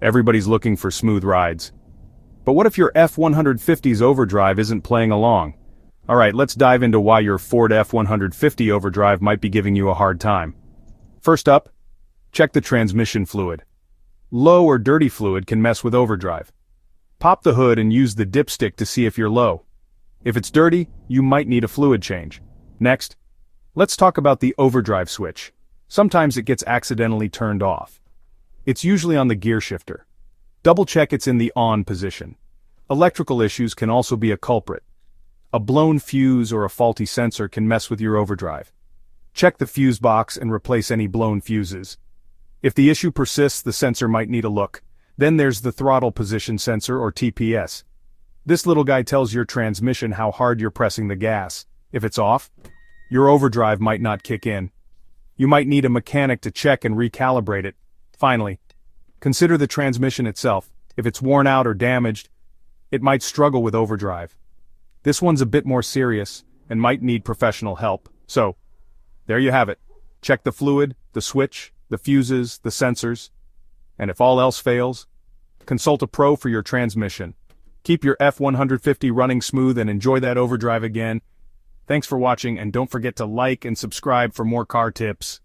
Everybody's looking for smooth rides. But what if your F150's overdrive isn't playing along? Alright, let's dive into why your Ford F150 overdrive might be giving you a hard time. First up, check the transmission fluid. Low or dirty fluid can mess with overdrive. Pop the hood and use the dipstick to see if you're low. If it's dirty, you might need a fluid change. Next, let's talk about the overdrive switch. Sometimes it gets accidentally turned off. It's usually on the gear shifter. Double check it's in the on position. Electrical issues can also be a culprit. A blown fuse or a faulty sensor can mess with your overdrive. Check the fuse box and replace any blown fuses. If the issue persists, the sensor might need a look. Then there's the throttle position sensor or TPS. This little guy tells your transmission how hard you're pressing the gas. If it's off, your overdrive might not kick in. You might need a mechanic to check and recalibrate it. Finally, consider the transmission itself. If it's worn out or damaged, it might struggle with overdrive. This one's a bit more serious and might need professional help. So, there you have it. Check the fluid, the switch, the fuses, the sensors. And if all else fails, consult a pro for your transmission. Keep your F150 running smooth and enjoy that overdrive again. Thanks for watching, and don't forget to like and subscribe for more car tips.